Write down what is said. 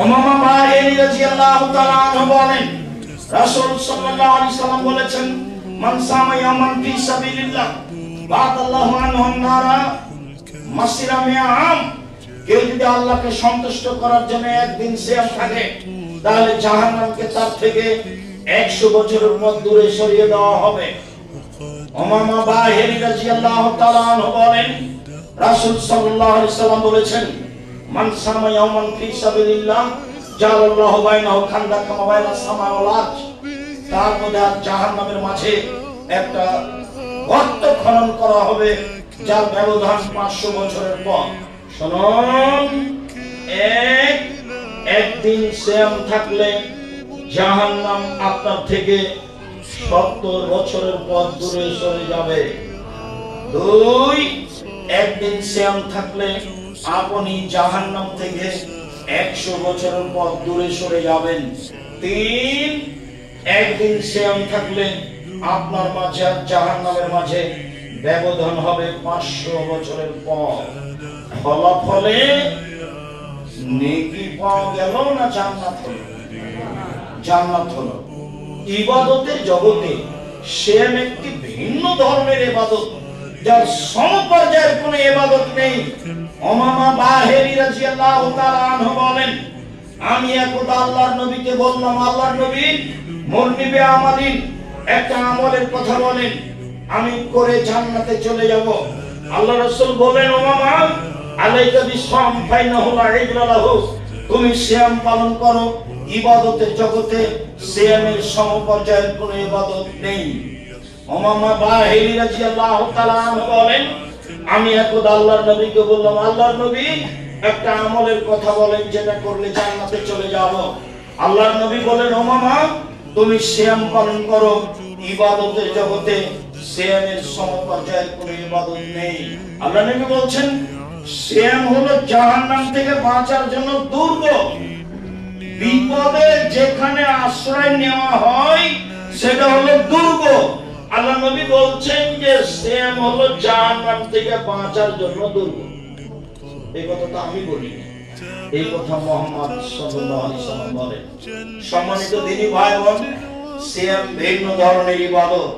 উমামা বাহিনী রাদিয়াল্লাহু তাআলা আনহু বলেন, রাসূল সাল্লাল্লাহু আলাইহি সাল্লাম বলেছেন, মান সামা ইয়ামান ফি সাবিলিল্লাহ বাদাল্লাহু আনহু নারা মাসিরা মিআম। কেউ যদি আল্লাহকে সন্তুষ্ট করার জন্য একদিন সিয়াম থাকে, তাহলে জাহান্নামকে তার থেকে 100 বছরের পথ দূরে সরিয়ে দেওয়া হবে। উমামা বাহিনী রাদিয়াল্লাহু তাআলা আনহু বলেন, রাসূল সাল্লাল্লাহু আলাইহি সাল্লাম বলেছেন, মান সামা ইয়ামান ফি সাবিলিল্লাহ জালাল্লাহু বাইনাহু খান্দাক কামা বাইনাস সামা ওয়াল আরজ। তার মধ্যে আর জাহান্নামের মাঝে একটা গর্ত খনন করা হবে, যার ব্যবধান 500 বছরের পথ। শুনুন, একদিন সিয়াম থাকলে জাহান্নাম আপনার থেকে 70 বছরের পথ দূরে সরে যাবে। 2, একদিন সিয়াম থাকলে আপনি জাহান্নাম থেকে 100 বছরের পথ দূরে সরে যাবেন। 3, একদিন সিয়াম থাকলে আপনার মাঝে আর জাহান্নামের মাঝে ব্যবধান হবে 500 বছরের পথ। ফলাফলে নেকি পাওয়া গেল না জান্নাত হলো? জান্নাত হলো। ইবাদতের জগতে সিয়াম একটি ভিন্ন ধরনের ইবাদত, যার সমপর্যায়ের কোনো ইবাদত নেই। উমামা বাহিনী রাদিয়াল্লাহু তাআলা আনহু বলেন, আমি একদা আল্লাহর নবীকে বললাম, আল্লাহর নবী মুরনিবে আমালিন, একটা আমলের কথা বলেন, আমি করে জান্নাতে চলে যাব। আল্লাহ রাসূল বলেন, উমামা আলাইকা বিসসাম ফাইনাহু লা ইদরা লাহু, তুমি সিয়াম পালন করো। ইবাদতের জগতে সিয়ামের সমপর্যায়ের কোনো ইবাদত নেই। উমামা বাহিনী রাদিয়াল্লাহু তাআলা আনহু বলেন, আমি একদা আল্লাহর নবীকে বললাম, আল্লাহর নবী একটা আমলের কথা বলেন, যেটা করলে জান্নাতে চলে যাব। আল্লাহর নবী বলেন, উমামা তুমি সিয়াম পালন করো। ইবাদতের জগতে সিয়ামের সমপর্যায়ের কোনো ইবাদত নেই। আল্লাহর নবী বলছেন, সিয়াম হলো জাহান্নাম থেকে বাঁচার জন্য দুর্গ। বিপদে যেখানে আশ্রয় নেওয়া হয় সেটা হলো দুর্গ। আল্লাহর নবী বলছেন যে সিয়াম হলো জাহান্নাম থেকে বাঁচার জন্য দুর্গ। এই কথাটা আমি বলি, এই কথা মুহাম্মদ সাল্লাল্লাহু আলাইহি সাল্লাম বলেন। সম্মানিত দিনী ভাই বোন, সিয়াম ভিন্ন ধরনের ইবাদত।